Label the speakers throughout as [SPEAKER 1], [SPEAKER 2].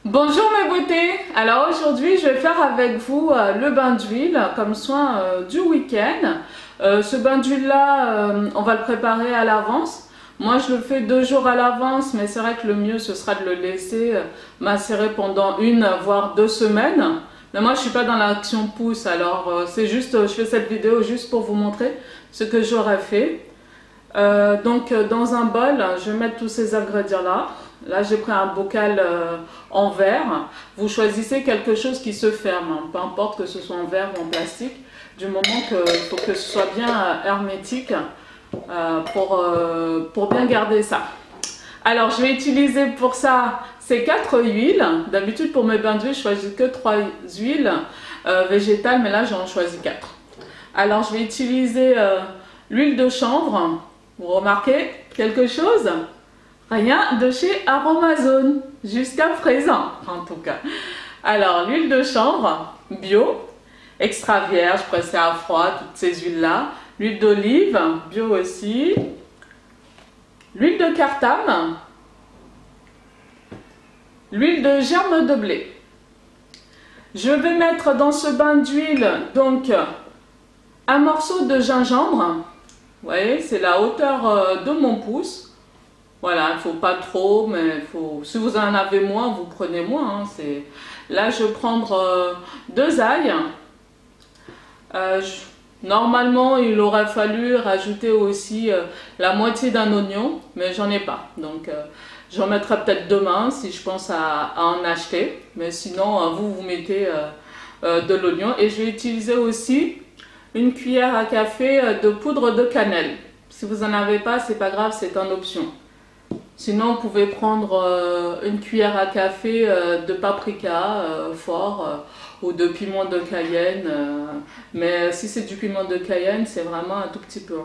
[SPEAKER 1] Bonjour mes beautés, alors aujourd'hui je vais faire avec vous le bain d'huile comme soin du week-end. Ce bain d'huile là, on va le préparer à l'avance. Moi je le fais 2 jours à l'avance, mais c'est vrai que le mieux ce sera de le laisser macérer pendant 1 voire 2 semaines. Mais moi je suis pas dans l'action pouce, alors c'est juste, je fais cette vidéo juste pour vous montrer ce que j'aurais fait. Donc dans un bol, je vais mettre tous ces ingrédients là. Là j'ai pris un bocal en verre. Vous choisissez quelque chose qui se ferme, hein. Peu importe que ce soit en verre ou en plastique, du moment qu'il faut que ce soit bien hermétique pour bien garder ça. Alors je vais utiliser pour ça ces 4 huiles. D'habitude pour mes bains d'huile je choisis que 3 huiles végétales, mais là j'en choisis 4. Alors je vais utiliser l'huile de chanvre. Vous remarquez quelque chose? Rien de chez Aromazone, jusqu'à présent en tout cas. Alors l'huile de chanvre bio, extra vierge, pressée à froid, toutes ces huiles là. L'huile d'olive, bio aussi. L'huile de cartame. L'huile de germe de blé. Je vais mettre dans ce bain d'huile donc un morceau de gingembre. Vous voyez, c'est la hauteur de mon pouce. Voilà, il ne faut pas trop, mais si vous en avez moins, vous prenez moins. Hein, là, je vais prendre 2 ails. Normalement, il aurait fallu rajouter aussi la moitié d'un oignon, mais j'en ai pas. Donc, j'en mettrai peut-être demain si je pense à en acheter. Mais sinon, vous mettez de l'oignon. Et je vais utiliser aussi une cuillère à café de poudre de cannelle. Si vous n'en avez pas, c'est pas grave, c'est en option. Sinon, vous pouvez prendre une cuillère à café de paprika fort ou de piment de Cayenne. Mais si c'est du piment de Cayenne, c'est vraiment un tout petit peu,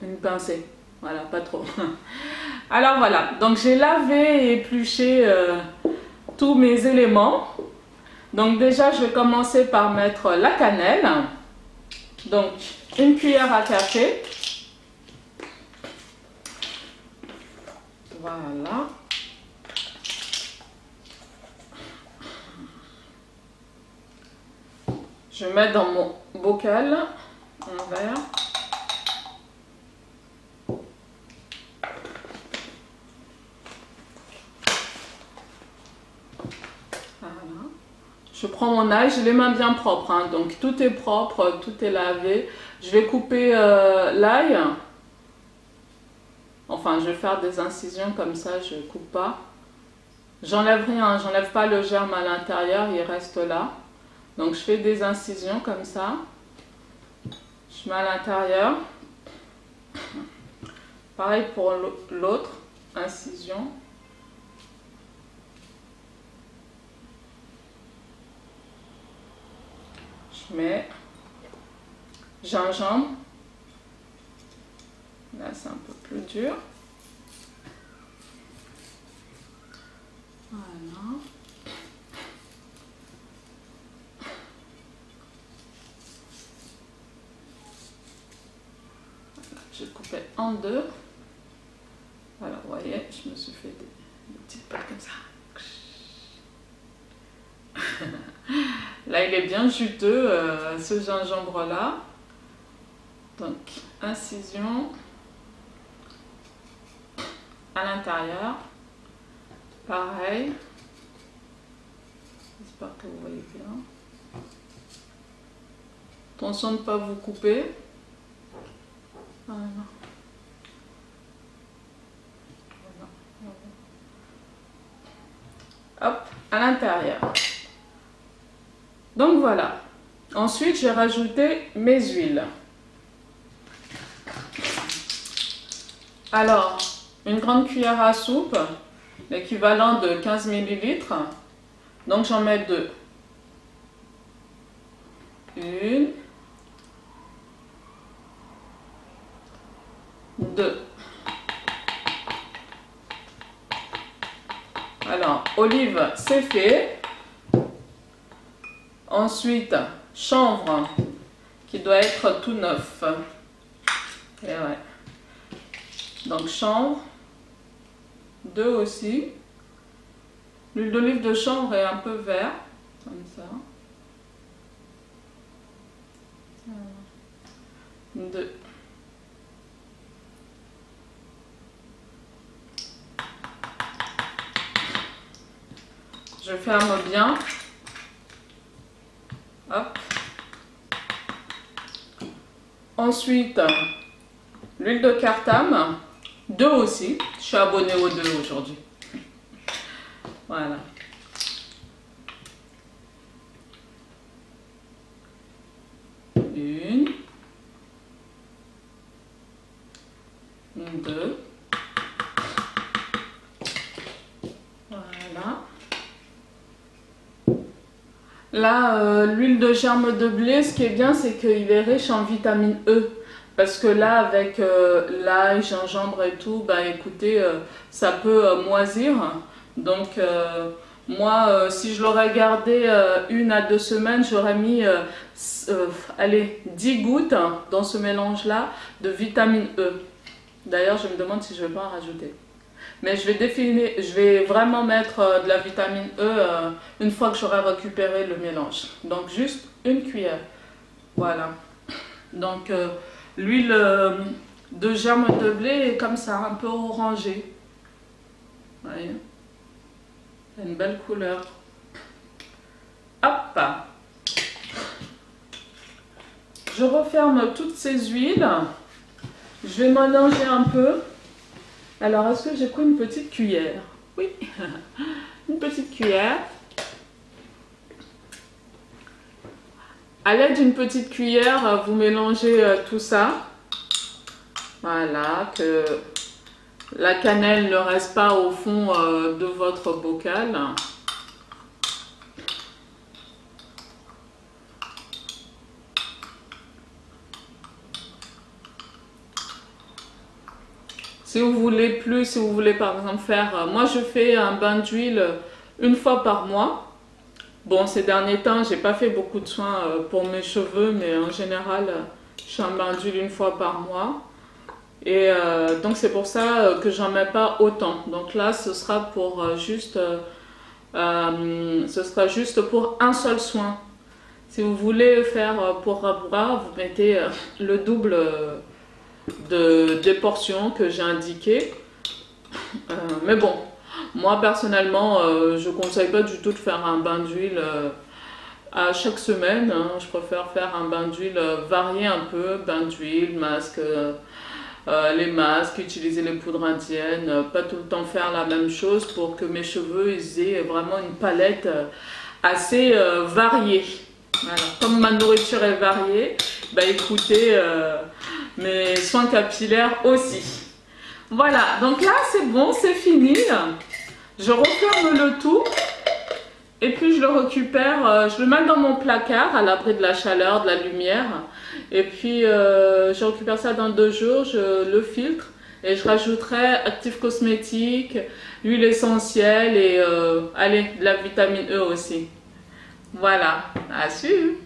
[SPEAKER 1] une pincée. Voilà, pas trop. Alors voilà, donc j'ai lavé et épluché tous mes éléments. Donc déjà, je vais commencer par mettre la cannelle. Donc, une cuillère à café. Voilà. Je mets dans mon bocal en verre. Voilà. Je prends mon ail, j'ai les mains bien propres, hein, donc tout est propre, tout est lavé. Je vais couper l'ail. Enfin, je vais faire des incisions comme ça, je ne coupe pas. J'enlève rien, j'enlève pas le germe à l'intérieur, il reste là. Donc je fais des incisions comme ça. Je mets à l'intérieur. Pareil pour l'autre incision. Je mets gingembre. Là, c'est un peu plus dur. Voilà. Je vais couper en 2. Voilà, vous voyez, je me suis fait des petites pattes comme ça. Là, il est bien juteux, ce gingembre-là. Donc, incision à l'intérieur. Pareil. J'espère que vous voyez bien. Attention de ne pas vous couper. Voilà. Hop, à l'intérieur. Donc voilà. Ensuite, je vais rajouter mes huiles. Alors, une grande cuillère à soupe, l'équivalent de 15 ml. Donc j'en mets 2. Une. 2. Alors, olive, c'est fait. Ensuite, chanvre, qui doit être tout neuf. Et ouais. Donc, chanvre. 2 aussi. L'huile d'olive de chanvre est un peu vert, comme ça. Deux. Je ferme bien. Hop. Ensuite, l'huile de cartame. 2 aussi. Je suis abonnée aux 2 aujourd'hui. Voilà. Une. 2. Voilà. Là, l'huile de germe de blé, ce qui est bien, c'est qu'il est riche en vitamine E. Parce que là, avec l'ail, gingembre et tout, bah écoutez, ça peut moisir. Donc, moi, si je l'aurais gardé 1 à 2 semaines, j'aurais mis allez, 10 gouttes dans ce mélange-là de vitamine E. D'ailleurs, je me demande si je ne vais pas en rajouter. Mais je vais vraiment mettre de la vitamine E une fois que j'aurai récupéré le mélange. Donc, juste 1 cuillère. Voilà. Donc, l'huile de germe de blé est comme ça, un peu orangée. Vous voyez? Une belle couleur. Hop! Je referme toutes ces huiles. Je vais mélanger un peu. Alors, est-ce que j'ai pris une petite cuillère? Oui, une petite cuillère. À l'aide d'une petite cuillère, vous mélangez tout ça. Voilà, que la cannelle ne reste pas au fond de votre bocal. Si vous voulez plus, si vous voulez par exemple faire... moi je fais un bain d'huile 1 fois par mois. Bon, ces derniers temps, j'ai pas fait beaucoup de soins pour mes cheveux, mais en général, je fais un bain d'huile 1 fois par mois. Et donc c'est pour ça que j'en mets pas autant. Donc là, ce sera pour juste pour un seul soin. Si vous voulez faire pour bras, vous mettez le double des portions que j'ai indiquées. Mais bon, moi personnellement, je ne conseille pas du tout de faire un bain d'huile à chaque semaine. Hein. Je préfère faire un bain d'huile varié un peu, bain d'huile, masque, les masques, utiliser les poudres indiennes, pas tout le temps faire la même chose pour que mes cheveux ils aient vraiment une palette assez variée. Voilà. Comme ma nourriture est variée, bah écoutez, mes soins capillaires aussi. Voilà, donc là c'est bon, c'est fini. Je referme le tout et puis je le récupère, je le mets dans mon placard à l'abri de la chaleur, de la lumière. Et puis je récupère ça dans 2 jours, je le filtre et je rajouterai actifs cosmétiques, huile essentielle et allez, de la vitamine E aussi. Voilà, à suivre.